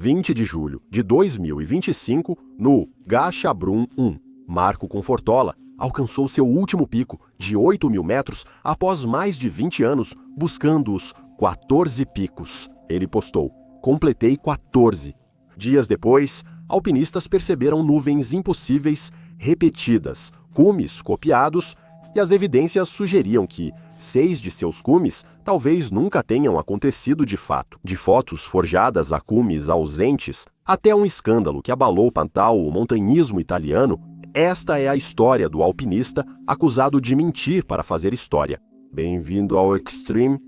20 de julho de 2025, no Gachabrum 1, Marco Confortola alcançou seu último pico de 8.000 metros após mais de 20 anos buscando os 14 picos. Ele postou: "Completei 14. Dias depois, alpinistas perceberam nuvens impossíveis repetidas, cumes copiados, e as evidências sugeriam que 6 de seus cumes talvez nunca tenham acontecido de fato. De fotos forjadas a cumes ausentes, até um escândalo que abalou o montanhismo italiano, esta é a história do alpinista acusado de mentir para fazer história. Bem-vindo ao Extreme.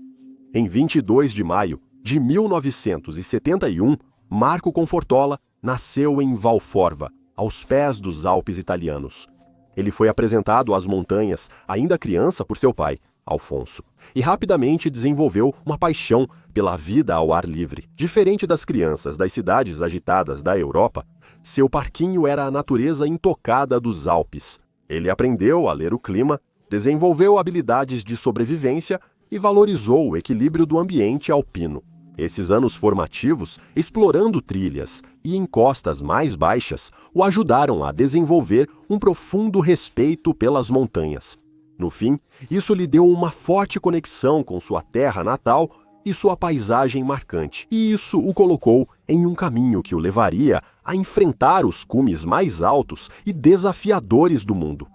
Em 22 de maio de 1971, Marco Confortola nasceu em Valforva, aos pés dos Alpes italianos. Ele foi apresentado às montanhas ainda criança por seu pai, Alfonso, e rapidamente desenvolveu uma paixão pela vida ao ar livre. Diferente das crianças das cidades agitadas da Europa, seu parquinho era a natureza intocada dos Alpes. Ele aprendeu a ler o clima, desenvolveu habilidades de sobrevivência e valorizou o equilíbrio do ambiente alpino. Esses anos formativos, explorando trilhas e encostas mais baixas, o ajudaram a desenvolver um profundo respeito pelas montanhas. No fim, isso lhe deu uma forte conexão com sua terra natal e sua paisagem marcante, e isso o colocou em um caminho que o levaria a enfrentar os cumes mais altos e desafiadores do mundo.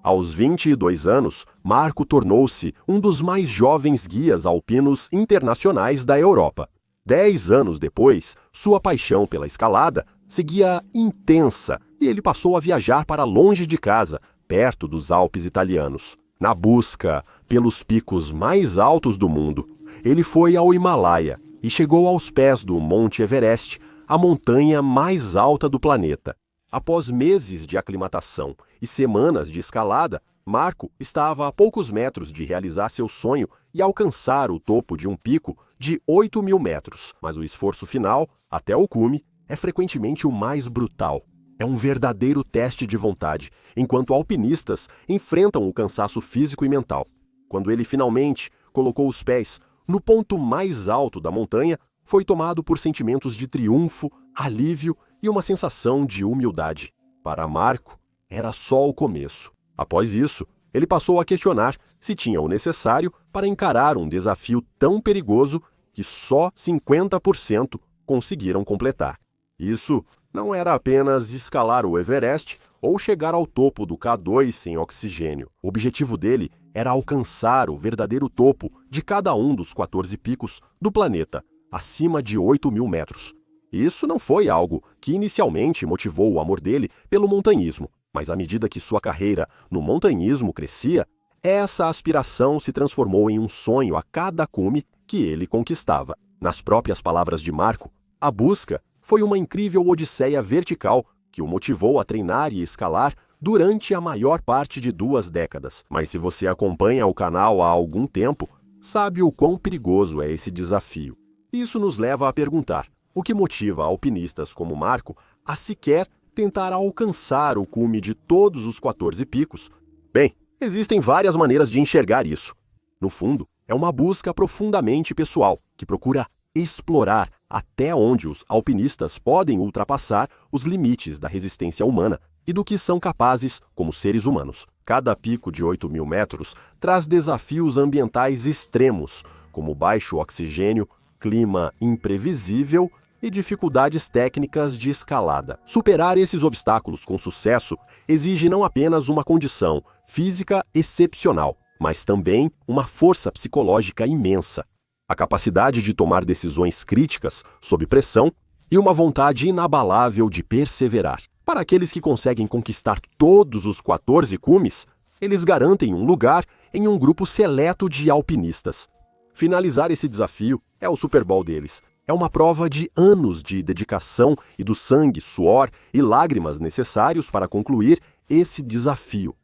Aos 22 anos, Marco tornou-se um dos mais jovens guias alpinos internacionais da Europa. 10 anos depois, sua paixão pela escalada seguia intensa e ele passou a viajar para longe de casa, perto dos Alpes italianos. Na busca pelos picos mais altos do mundo, ele foi ao Himalaia e chegou aos pés do Monte Everest, a montanha mais alta do planeta. Após meses de aclimatação e semanas de escalada, Marco estava a poucos metros de realizar seu sonho e alcançar o topo de um pico de 8.000 metros. Mas o esforço final, até o cume, é frequentemente o mais brutal. É um verdadeiro teste de vontade, enquanto alpinistas enfrentam o cansaço físico e mental. Quando ele finalmente colocou os pés no ponto mais alto da montanha, foi tomado por sentimentos de triunfo, alívio e uma sensação de humildade. Para Marco, era só o começo. Após isso, ele passou a questionar se tinha o necessário para encarar um desafio tão perigoso que só 50% conseguiram completar. Isso não era apenas escalar o Everest ou chegar ao topo do K2 sem oxigênio. O objetivo dele era alcançar o verdadeiro topo de cada um dos 14 picos do planeta, acima de 8.000 metros. Isso não foi algo que inicialmente motivou o amor dele pelo montanhismo, mas à medida que sua carreira no montanhismo crescia, essa aspiração se transformou em um sonho a cada cume que ele conquistava. Nas próprias palavras de Marco, a busca foi uma incrível odisseia vertical que o motivou a treinar e escalar durante a maior parte de 2 décadas. Mas se você acompanha o canal há algum tempo, sabe o quão perigoso é esse desafio. Isso nos leva a perguntar: o que motiva alpinistas como Marco a sequer tentar alcançar o cume de todos os 14 picos? Bem, existem várias maneiras de enxergar isso. No fundo, é uma busca profundamente pessoal, que procura explorar até onde os alpinistas podem ultrapassar os limites da resistência humana e do que são capazes como seres humanos. Cada pico de 8.000 metros traz desafios ambientais extremos, como baixo oxigênio, clima imprevisível e dificuldades técnicas de escalada. Superar esses obstáculos com sucesso exige não apenas uma condição física excepcional, mas também uma força psicológica imensa, a capacidade de tomar decisões críticas sob pressão e uma vontade inabalável de perseverar. Para aqueles que conseguem conquistar todos os 14 cumes, eles garantem um lugar em um grupo seleto de alpinistas. Finalizar esse desafio é o Super Bowl deles. É uma prova de anos de dedicação e do sangue, suor e lágrimas necessários para concluir esse desafio.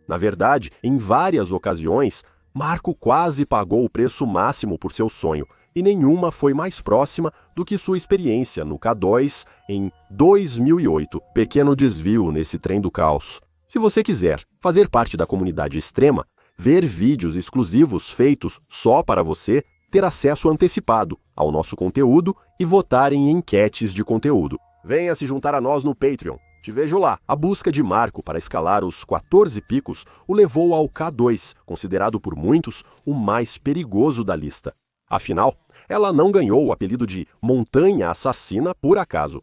Na verdade, em várias ocasiões, Marco quase pagou o preço máximo por seu sonho, e nenhuma foi mais próxima do que sua experiência no K2 em 2008. Pequeno desvio nesse trem do caos. Se você quiser fazer parte da comunidade extrema, ver vídeos exclusivos feitos só para você ter acesso antecipado ao nosso conteúdo e votar em enquetes de conteúdo. Venha se juntar a nós no Patreon. Te vejo lá. A busca de Marco para escalar os 14 picos o levou ao K2, considerado por muitos o mais perigoso da lista. Afinal, ela não ganhou o apelido de Montanha Assassina por acaso.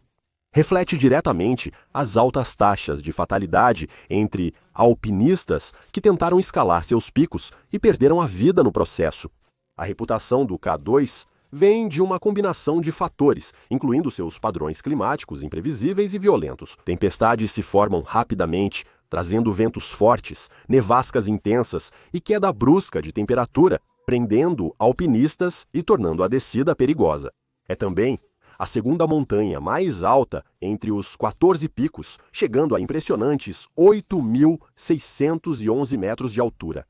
Reflete diretamente as altas taxas de fatalidade entre alpinistas que tentaram escalar seus picos e perderam a vida no processo. A reputação do K2 vem de uma combinação de fatores, incluindo seus padrões climáticos imprevisíveis e violentos. Tempestades se formam rapidamente, trazendo ventos fortes, nevascas intensas e queda brusca de temperatura, prendendo alpinistas e tornando a descida perigosa. É também a segunda montanha mais alta entre os 14 picos, chegando a impressionantes 8.611 metros de altura.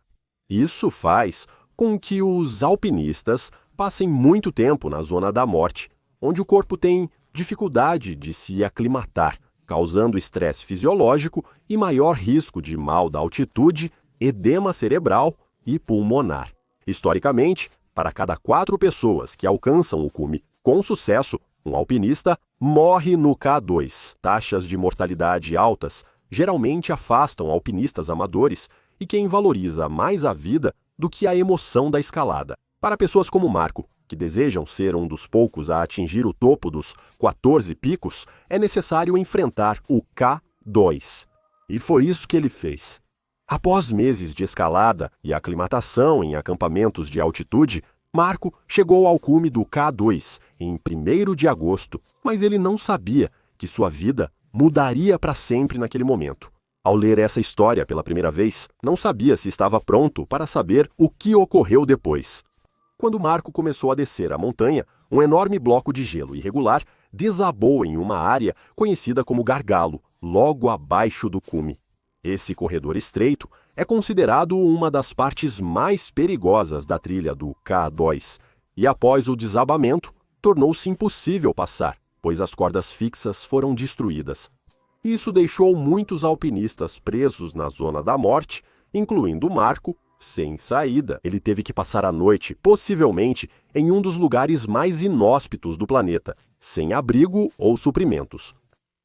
Isso faz com que os alpinistas passem muito tempo na zona da morte, onde o corpo tem dificuldade de se aclimatar, causando estresse fisiológico e maior risco de mal da altitude, edema cerebral e pulmonar. Historicamente, para cada 4 pessoas que alcançam o cume com sucesso, um alpinista morre no K2. Taxas de mortalidade altas geralmente afastam alpinistas amadores e quem valoriza mais a vida do que a emoção da escalada. Para pessoas como Marco, que desejam ser um dos poucos a atingir o topo dos 14 picos, é necessário enfrentar o K2. E foi isso que ele fez. Após meses de escalada e aclimatação em acampamentos de altitude, Marco chegou ao cume do K2 em 1º de agosto, mas ele não sabia que sua vida mudaria para sempre naquele momento. Ao ler essa história pela primeira vez, não sabia se estava pronto para saber o que ocorreu depois. Quando Marco começou a descer a montanha, um enorme bloco de gelo irregular desabou em uma área conhecida como Gargalo, logo abaixo do cume. Esse corredor estreito é considerado uma das partes mais perigosas da trilha do K2, e após o desabamento, tornou-se impossível passar, pois as cordas fixas foram destruídas. Isso deixou muitos alpinistas presos na zona da morte, incluindo Marco, sem saída. Ele teve que passar a noite, possivelmente, em um dos lugares mais inóspitos do planeta, sem abrigo ou suprimentos.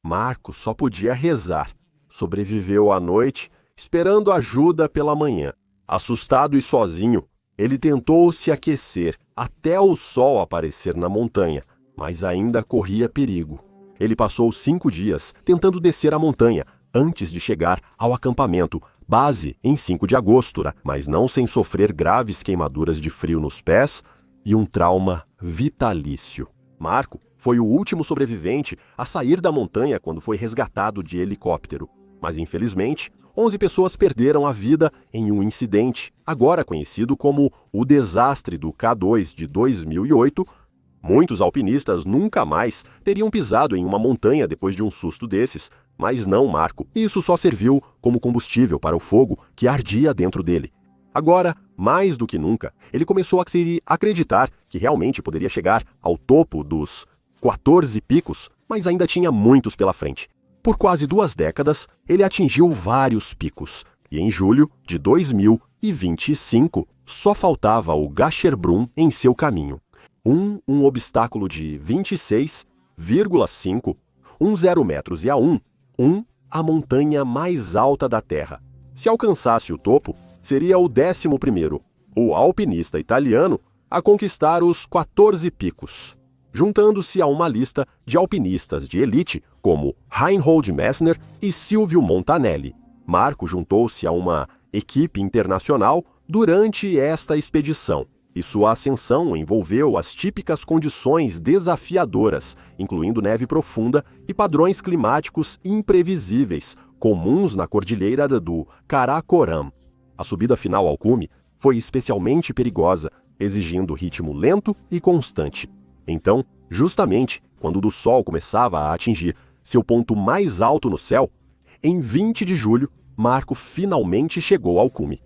Marco só podia rezar. Sobreviveu à noite, esperando ajuda pela manhã. Assustado e sozinho, ele tentou se aquecer até o sol aparecer na montanha, mas ainda corria perigo. Ele passou 5 dias tentando descer a montanha antes de chegar ao acampamento, base em 5 de agosto, mas não sem sofrer graves queimaduras de frio nos pés e um trauma vitalício. Marco foi o último sobrevivente a sair da montanha quando foi resgatado de helicóptero. Mas, infelizmente, 11 pessoas perderam a vida em um incidente, agora conhecido como o desastre do K2 de 2008. Muitos alpinistas nunca mais teriam pisado em uma montanha depois de um susto desses, mas não Marco. Isso só serviu como combustível para o fogo que ardia dentro dele. Agora, mais do que nunca, ele começou a se acreditar que realmente poderia chegar ao topo dos 14 picos, mas ainda tinha muitos pela frente. Por quase 2 décadas, ele atingiu vários picos, e em julho de 2025, só faltava o Gasherbrum em seu caminho. Um obstáculo de 26,5, 0 metros e a a montanha mais alta da Terra. Se alcançasse o topo, seria o 11º, o alpinista italiano, a conquistar os 14 picos, juntando-se a uma lista de alpinistas de elite como Reinhold Messner e Silvio Montanelli. Marco juntou-se a uma equipe internacional durante esta expedição, e sua ascensão envolveu as típicas condições desafiadoras, incluindo neve profunda e padrões climáticos imprevisíveis, comuns na cordilheira do Karakoram. A subida final ao cume foi especialmente perigosa, exigindo ritmo lento e constante. Então, justamente quando o sol começava a atingir seu ponto mais alto no céu, em 20 de julho, Marco finalmente chegou ao cume.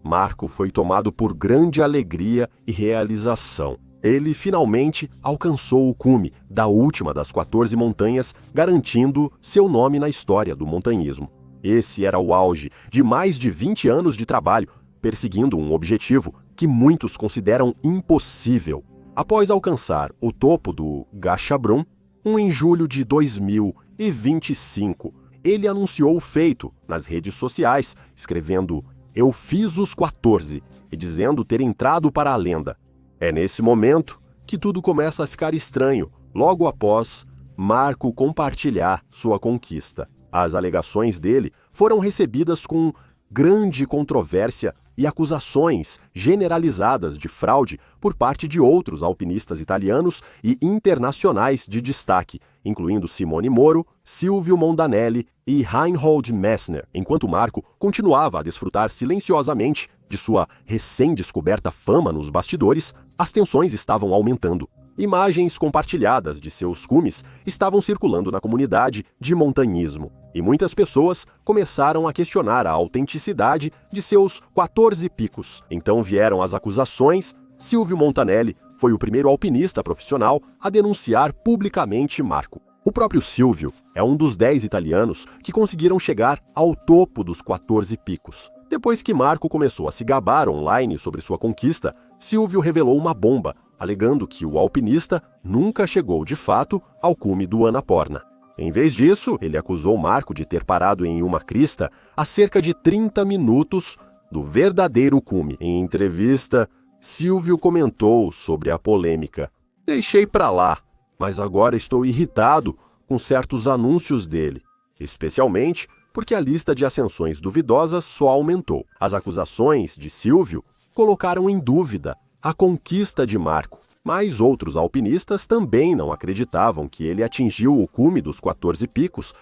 Marco foi tomado por grande alegria e realização. Ele finalmente alcançou o cume da última das 14 montanhas, garantindo seu nome na história do montanhismo. Esse era o auge de mais de 20 anos de trabalho, perseguindo um objetivo que muitos consideram impossível. Após alcançar o topo do Gasherbrum, em julho de 2025, ele anunciou o feito nas redes sociais, escrevendo "Eu fiz os 14" e dizendo ter entrado para a lenda. É nesse momento que tudo começa a ficar estranho, logo após Marco compartilhar sua conquista. As alegações dele foram recebidas com grande controvérsia e acusações generalizadas de fraude por parte de outros alpinistas italianos e internacionais de destaque, incluindo Simone Moro, Silvio Mondanelli e Reinhold Messner. Enquanto Marco continuava a desfrutar silenciosamente de sua recém-descoberta fama nos bastidores, as tensões estavam aumentando. Imagens compartilhadas de seus cumes estavam circulando na comunidade de montanhismo, e muitas pessoas começaram a questionar a autenticidade de seus 14 picos. Então vieram as acusações. Silvio Montanelli foi o primeiro alpinista profissional a denunciar publicamente Marco. O próprio Silvio é um dos 10 italianos que conseguiram chegar ao topo dos 14 picos. Depois que Marco começou a se gabar online sobre sua conquista, Silvio revelou uma bomba, alegando que o alpinista nunca chegou de fato ao cume do Annapurna. Em vez disso, ele acusou Marco de ter parado em uma crista a cerca de 30 minutos do verdadeiro cume. Em entrevista, Silvio comentou sobre a polêmica. "Deixei pra lá, mas agora estou irritado com certos anúncios dele, especialmente porque a lista de ascensões duvidosas só aumentou." As acusações de Silvio colocaram em dúvida a conquista de Marco, mas outros alpinistas também não acreditavam que ele atingiu o cume dos 14 picos.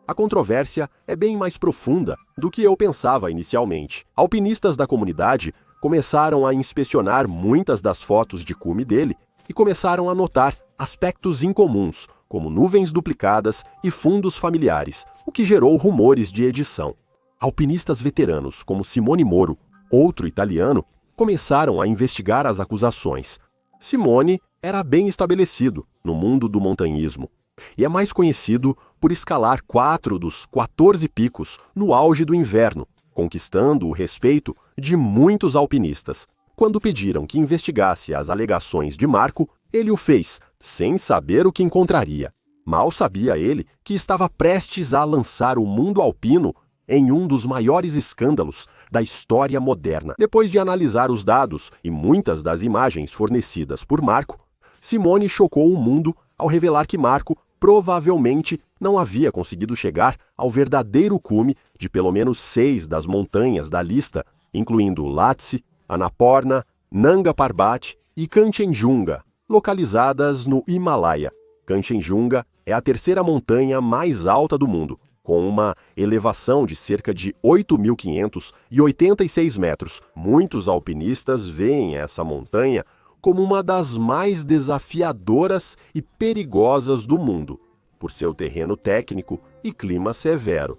A controvérsia é bem mais profunda do que eu pensava inicialmente. Alpinistas da comunidade começaram a inspecionar muitas das fotos de cume dele e começaram a notar aspectos incomuns, como nuvens duplicadas e fundos familiares, o que gerou rumores de edição. Alpinistas veteranos como Simone Moro, outro italiano, começaram a investigar as acusações. Simone era bem estabelecido no mundo do montanhismo e é mais conhecido por escalar 4 dos 14 picos no auge do inverno, conquistando o respeito de muitos alpinistas. Quando pediram que investigasse as alegações de Marco, ele o fez, sem saber o que encontraria. Mal sabia ele que estava prestes a lançar o mundo alpino em um dos maiores escândalos da história moderna. Depois de analisar os dados e muitas das imagens fornecidas por Marco, Simone chocou o mundo ao revelar que Marco provavelmente não havia conseguido chegar ao verdadeiro cume de pelo menos 6 das montanhas da lista, incluindo Lhotse, Annapurna, Nanga Parbat e Kanchenjunga, localizadas no Himalaia. Kanchenjunga é a terceira montanha mais alta do mundo, com uma elevação de cerca de 8.586 metros. Muitos alpinistas veem essa montanha como uma das mais desafiadoras e perigosas do mundo, por seu terreno técnico e clima severo.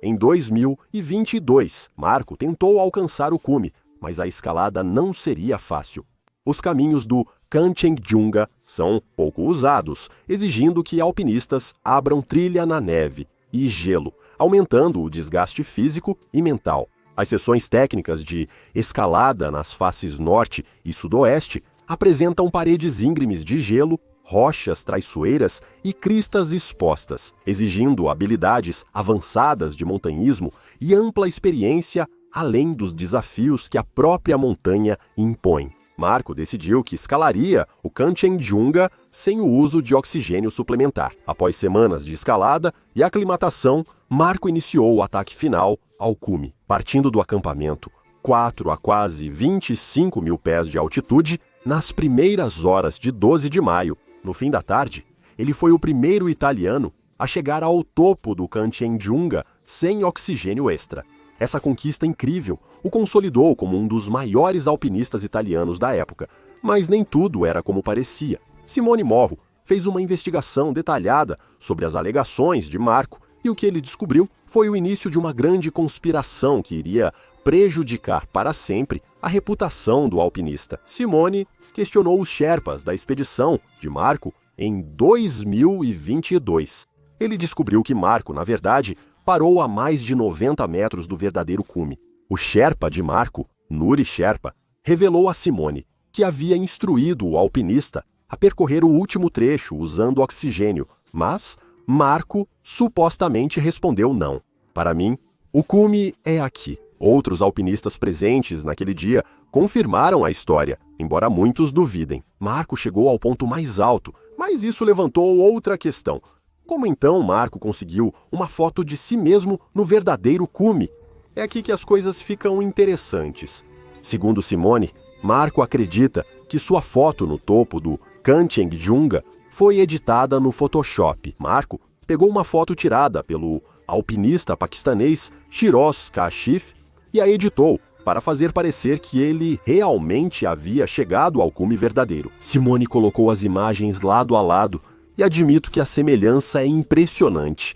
Em 2022, Marco tentou alcançar o cume, mas a escalada não seria fácil. Os caminhos do Kanchenjunga são pouco usados, exigindo que alpinistas abram trilha na neve e gelo, aumentando o desgaste físico e mental. As seções técnicas de escalada nas faces norte e sudoeste apresentam paredes íngremes de gelo, rochas traiçoeiras e cristas expostas, exigindo habilidades avançadas de montanhismo e ampla experiência, além dos desafios que a própria montanha impõe. Marco decidiu que escalaria o Kanchenjunga sem o uso de oxigênio suplementar. Após semanas de escalada e aclimatação, Marco iniciou o ataque final ao cume. Partindo do acampamento, 4 a quase 25 mil pés de altitude, nas primeiras horas de 12 de maio, no fim da tarde, ele foi o primeiro italiano a chegar ao topo do Kanchenjunga sem oxigênio extra. Essa conquista incrível o consolidou como um dos maiores alpinistas italianos da época, mas nem tudo era como parecia. Simone Moro fez uma investigação detalhada sobre as alegações de Marco e o que ele descobriu foi o início de uma grande conspiração que iria prejudicar para sempre a reputação do alpinista. Simone questionou os Sherpas da expedição de Marco em 2022. Ele descobriu que Marco, na verdade, parou a mais de 90 metros do verdadeiro cume. O Sherpa de Marco Nuri Sherpa, revelou a Simone que havia instruído o alpinista a percorrer o último trecho usando oxigênio, mas Marco supostamente respondeu não. Para mim, o cume é aqui. Outros alpinistas presentes naquele dia confirmaram a história, embora muitos duvidem. Marco chegou ao ponto mais alto, mas isso levantou outra questão. Como então Marco conseguiu uma foto de si mesmo no verdadeiro cume? É aqui que as coisas ficam interessantes. Segundo Simone, Marco acredita que sua foto no topo do Kanchenjunga foi editada no Photoshop. Marco pegou uma foto tirada pelo alpinista paquistanês Shiroz Kashif e a editou para fazer parecer que ele realmente havia chegado ao cume verdadeiro. Simone colocou as imagens lado a lado e admito que a semelhança é impressionante.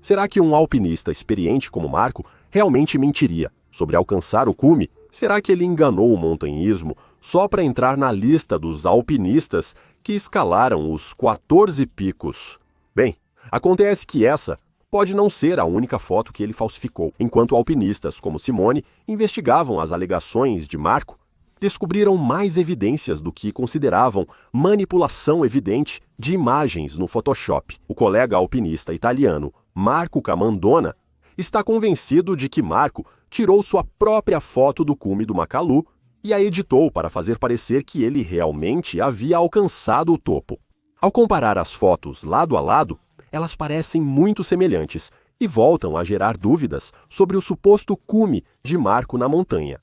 Será que um alpinista experiente como Marco realmente mentiria sobre alcançar o cume? Será que ele enganou o montanhismo só para entrar na lista dos alpinistas que escalaram os 14 picos? Bem, acontece que essa pode não ser a única foto que ele falsificou. Enquanto alpinistas como Simone investigavam as alegações de Marco, descobriram mais evidências do que consideravam manipulação evidente de imagens no Photoshop. O colega alpinista italiano Marco Camandona está convencido de que Marco tirou sua própria foto do cume do Makalu e a editou para fazer parecer que ele realmente havia alcançado o topo. Ao comparar as fotos lado a lado, elas parecem muito semelhantes e voltam a gerar dúvidas sobre o suposto cume de Marco na montanha.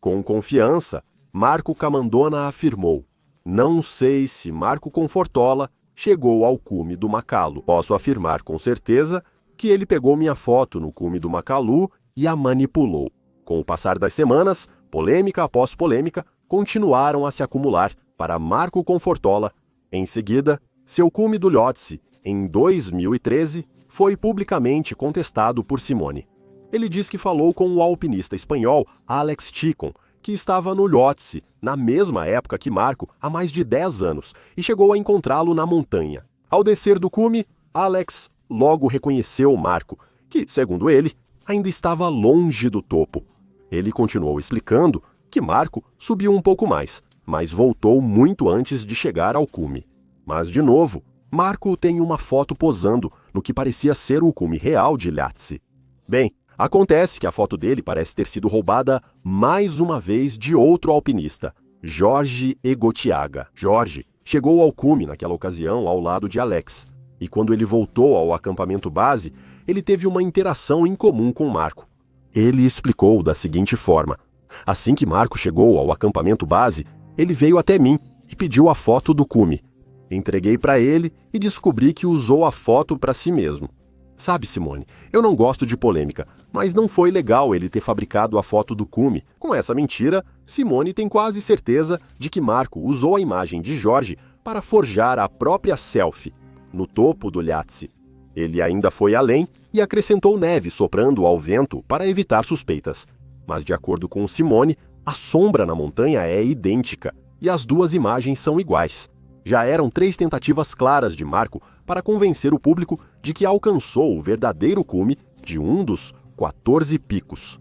Com confiança, Marco Camandona afirmou: "Não sei se Marco Confortola chegou ao cume do Makalu. Posso afirmar com certeza que ele pegou minha foto no cume do Makalu e a manipulou." Com o passar das semanas, polêmica após polêmica continuaram a se acumular para Marco Confortola. Em seguida, seu cume do Lhotse, em 2013, foi publicamente contestado por Simone. Ele diz que falou com o alpinista espanhol Alex Chicon, que estava no Lhotse na mesma época que Marco, há mais de 10 anos, e chegou a encontrá-lo na montanha. Ao descer do cume, Alex logo reconheceu Marco, que, segundo ele, ainda estava longe do topo. Ele continuou explicando que Marco subiu um pouco mais, mas voltou muito antes de chegar ao cume. Mas, de novo, Marco tem uma foto posando no que parecia ser o cume real de Lhotse. Bem, acontece que a foto dele parece ter sido roubada mais uma vez de outro alpinista, Jorge Egotiaga. Jorge chegou ao cume naquela ocasião ao lado de Alex, e quando ele voltou ao acampamento base, ele teve uma interação incomum com Marco. Ele explicou da seguinte forma: assim que Marco chegou ao acampamento base, ele veio até mim e pediu a foto do cume. Entreguei para ele e descobri que usou a foto para si mesmo. Sabe, Simone, eu não gosto de polêmica, mas não foi legal ele ter fabricado a foto do cume. Com essa mentira, Simone tem quase certeza de que Marco usou a imagem de Jorge para forjar a própria selfie no topo do Lhotse. Ele ainda foi além e acrescentou neve soprando ao vento para evitar suspeitas. Mas, de acordo com Simone, a sombra na montanha é idêntica e as duas imagens são iguais. Já eram 3 tentativas claras de Marco para convencer o público de que alcançou o verdadeiro cume de um dos 14 picos.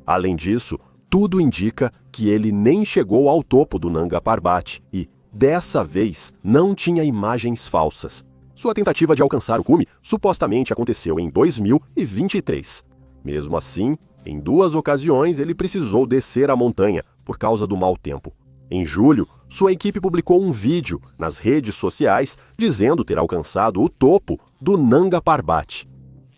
Além disso, tudo indica que ele nem chegou ao topo do Nanga Parbat e, dessa vez, não tinha imagens falsas. Sua tentativa de alcançar o cume supostamente aconteceu em 2023. Mesmo assim, em 2 ocasiões ele precisou descer a montanha por causa do mau tempo. Em julho, sua equipe publicou um vídeo nas redes sociais dizendo ter alcançado o topo do Nanga Parbat.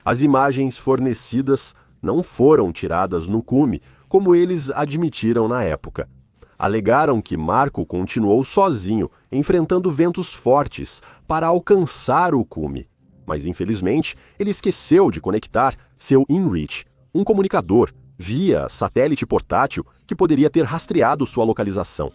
As imagens fornecidas não foram tiradas no cume, como eles admitiram na época. Alegaram que Marco continuou sozinho, enfrentando ventos fortes, para alcançar o cume. Mas, infelizmente, ele esqueceu de conectar seu InReach, um comunicador, via satélite portátil que poderia ter rastreado sua localização.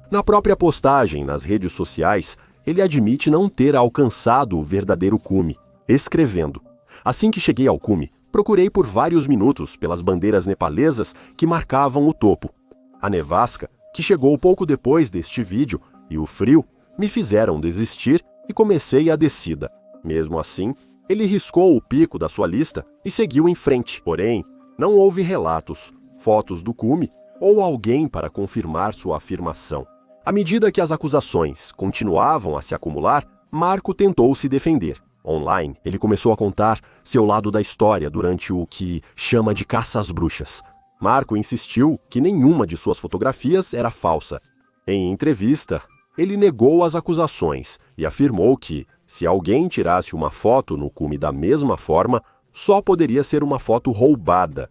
Na própria postagem nas redes sociais, ele admite não ter alcançado o verdadeiro cume, escrevendo: "Assim que cheguei ao cume, procurei por vários minutos pelas bandeiras nepalesas que marcavam o topo. A nevasca, que chegou pouco depois deste vídeo, e o frio me fizeram desistir e comecei a descida. Mesmo assim, ele riscou o pico da sua lista e seguiu em frente. Porém, não houve relatos, fotos do cume ou alguém para confirmar sua afirmação. À medida que as acusações continuavam a se acumular, Marco tentou se defender. Online, ele começou a contar seu lado da história durante o que chama de caça às bruxas. Marco insistiu que nenhuma de suas fotografias era falsa. Em entrevista, ele negou as acusações e afirmou que, se alguém tirasse uma foto no cume da mesma forma, só poderia ser uma foto roubada.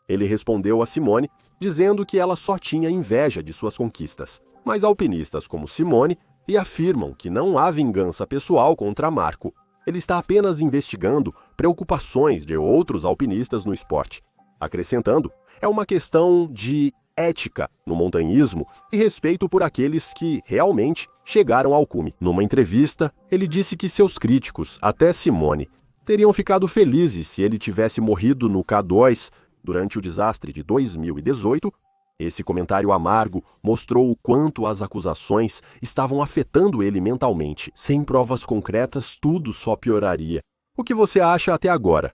Ele respondeu a Simone, dizendo que ela só tinha inveja de suas conquistas. Mas alpinistas como Simone afirmam que não há vingança pessoal contra Marco. Ele está apenas investigando preocupações de outros alpinistas no esporte. Acrescentando, é uma questão de ética no montanhismo e respeito por aqueles que realmente chegaram ao cume. Numa entrevista, ele disse que seus críticos, até Simone, teriam ficado felizes se ele tivesse morrido no K2 durante o desastre de 2018. Esse comentário amargo mostrou o quanto as acusações estavam afetando ele mentalmente. Sem provas concretas, tudo só pioraria. O que você acha até agora?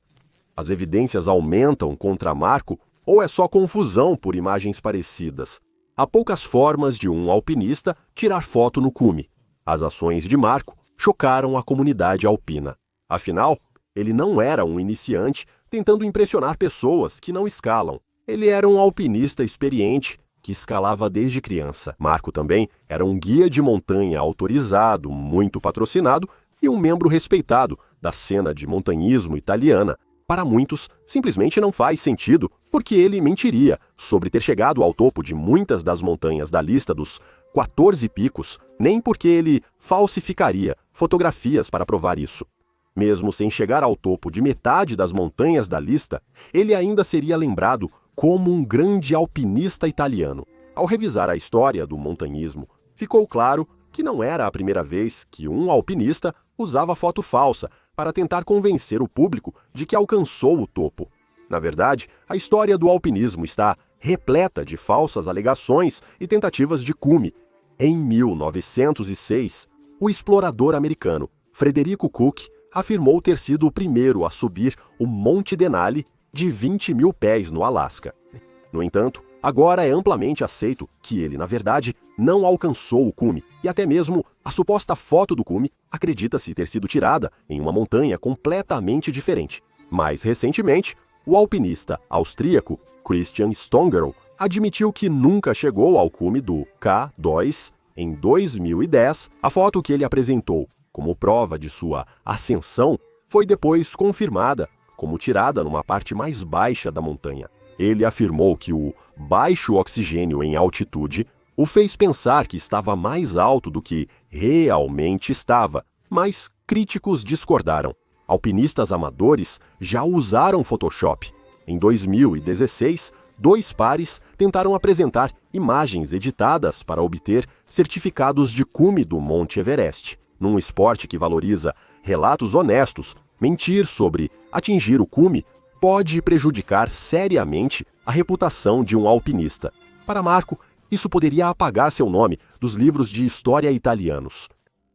As evidências aumentam contra Marco ou é só confusão por imagens parecidas? Há poucas formas de um alpinista tirar foto no cume. As ações de Marco chocaram a comunidade alpina. Afinal, ele não era um iniciante tentando impressionar pessoas que não escalam. Ele era um alpinista experiente que escalava desde criança. Marco também era um guia de montanha autorizado, muito patrocinado e um membro respeitado da cena de montanhismo italiana. Para muitos, simplesmente não faz sentido, porque ele mentiria sobre ter chegado ao topo de muitas das montanhas da lista dos 14 picos, nem porque ele falsificaria fotografias para provar isso. Mesmo sem chegar ao topo de metade das montanhas da lista, ele ainda seria lembrado como um grande alpinista italiano. Ao revisar a história do montanhismo, ficou claro que não era a primeira vez que um alpinista usava foto falsa para tentar convencer o público de que alcançou o topo. Na verdade, a história do alpinismo está repleta de falsas alegações e tentativas de cume. Em 1906, o explorador americano Frederico Cook afirmou ter sido o primeiro a subir o Monte Denali de 20 mil pés no Alasca. No entanto, agora é amplamente aceito que ele, na verdade, não alcançou o cume, e até mesmo a suposta foto do cume acredita-se ter sido tirada em uma montanha completamente diferente. Mais recentemente, o alpinista austríaco Christian Stongerl admitiu que nunca chegou ao cume do K2 em 2010. A foto que ele apresentou como prova de sua ascensão foi depois confirmada como tirada numa parte mais baixa da montanha. Ele afirmou que o baixo oxigênio em altitude o fez pensar que estava mais alto do que realmente estava, mas críticos discordaram. Alpinistas amadores já usaram Photoshop. Em 2016, 2 pares tentaram apresentar imagens editadas para obter certificados de cume do Monte Everest. Num esporte que valoriza relatos honestos, mentir sobre atingir o cume pode prejudicar seriamente a reputação de um alpinista. Para Marco, isso poderia apagar seu nome dos livros de história italianos.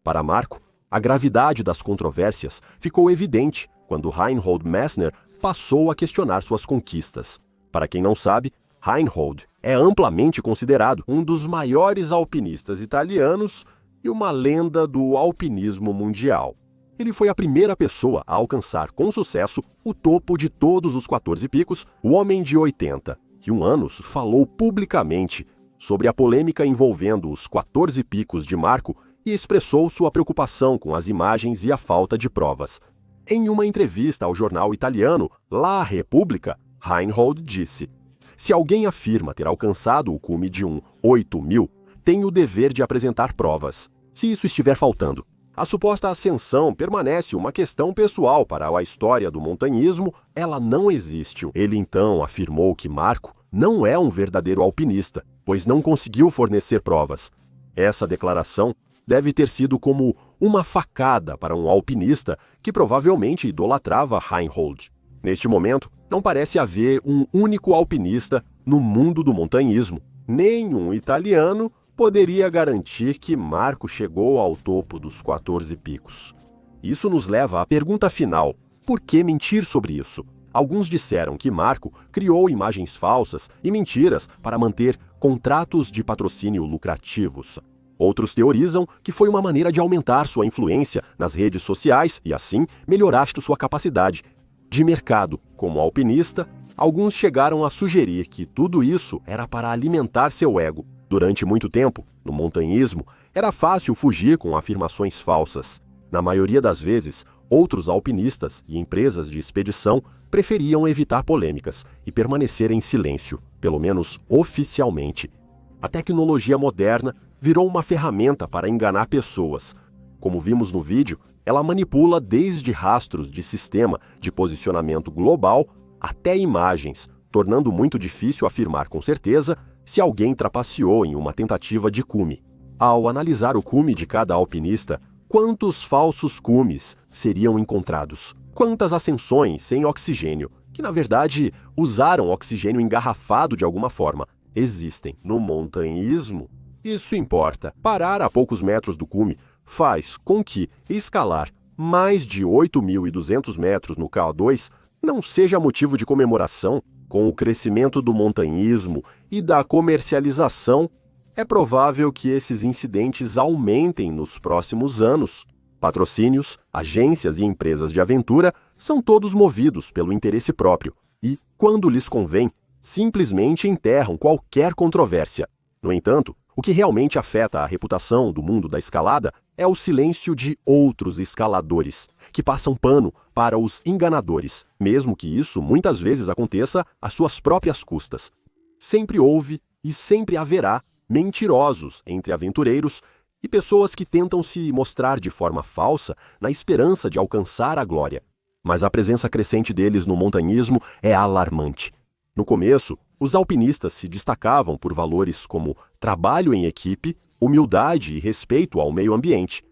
Para Marco, a gravidade das controvérsias ficou evidente quando Reinhold Messner passou a questionar suas conquistas. Para quem não sabe, Reinhold é amplamente considerado um dos maiores alpinistas italianos e uma lenda do alpinismo mundial. Ele foi a primeira pessoa a alcançar com sucesso o topo de todos os 14 picos. O homem de 81 anos falou publicamente sobre a polêmica envolvendo os 14 picos de Marco e expressou sua preocupação com as imagens e a falta de provas. Em uma entrevista ao jornal italiano La Repubblica, Reinhold disse: "Se alguém afirma ter alcançado o cume de um 8.000, tem o dever de apresentar provas. Se isso estiver faltando, a suposta ascensão permanece uma questão pessoal para a história do montanhismo, ela não existe." Ele então afirmou que Marco não é um verdadeiro alpinista, pois não conseguiu fornecer provas. Essa declaração deve ter sido como uma facada para um alpinista que provavelmente idolatrava Reinhold. Neste momento, não parece haver um único alpinista no mundo do montanhismo. Nenhum italiano poderia garantir que Marco chegou ao topo dos 14 picos. Isso nos leva à pergunta final: por que mentir sobre isso? Alguns disseram que Marco criou imagens falsas e mentiras para manter contratos de patrocínio lucrativos. Outros teorizam que foi uma maneira de aumentar sua influência nas redes sociais e, assim, melhorar sua capacidade de mercado como alpinista. Alguns chegaram a sugerir que tudo isso era para alimentar seu ego. Durante muito tempo, no montanhismo, era fácil fugir com afirmações falsas. Na maioria das vezes, outros alpinistas e empresas de expedição preferiam evitar polêmicas e permanecer em silêncio, pelo menos oficialmente. A tecnologia moderna virou uma ferramenta para enganar pessoas. Como vimos no vídeo, ela manipula desde rastros de sistema de posicionamento global até imagens, tornando muito difícil afirmar com certeza se alguém trapaceou em uma tentativa de cume. Ao analisar o cume de cada alpinista, quantos falsos cumes seriam encontrados? Quantas ascensões sem oxigênio, que na verdade usaram oxigênio engarrafado de alguma forma, existem no montanhismo? Isso importa. Parar a poucos metros do cume faz com que escalar mais de 8.200 metros no K2 não seja motivo de comemoração. Com o crescimento do montanhismo e da comercialização, é provável que esses incidentes aumentem nos próximos anos. Patrocínios, agências e empresas de aventura são todos movidos pelo interesse próprio e, quando lhes convém, simplesmente enterram qualquer controvérsia. No entanto, o que realmente afeta a reputação do mundo da escalada é o silêncio de outros escaladores, que passam pano para os enganadores, mesmo que isso muitas vezes aconteça às suas próprias custas. Sempre houve e sempre haverá mentirosos entre aventureiros e pessoas que tentam se mostrar de forma falsa na esperança de alcançar a glória. Mas a presença crescente deles no montanhismo é alarmante. No começo, os alpinistas se destacavam por valores como trabalho em equipe, humildade e respeito ao meio ambiente,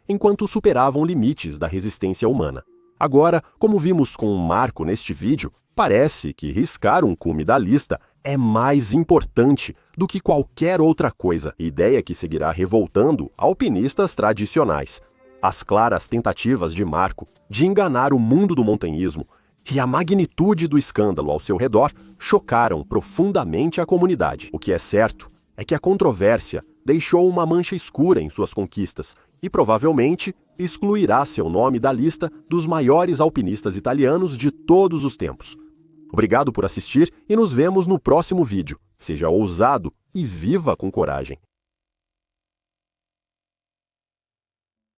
enquanto superavam limites da resistência humana. Agora, como vimos com o Marco neste vídeo, parece que riscar um cume da lista é mais importante do que qualquer outra coisa, ideia que seguirá revoltando alpinistas tradicionais. As claras tentativas de Marco de enganar o mundo do montanhismo e a magnitude do escândalo ao seu redor chocaram profundamente a comunidade. O que é certo é que a controvérsia deixou uma mancha escura em suas conquistas e provavelmente excluirá seu nome da lista dos maiores alpinistas italianos de todos os tempos. Obrigado por assistir e nos vemos no próximo vídeo. Seja ousado e viva com coragem!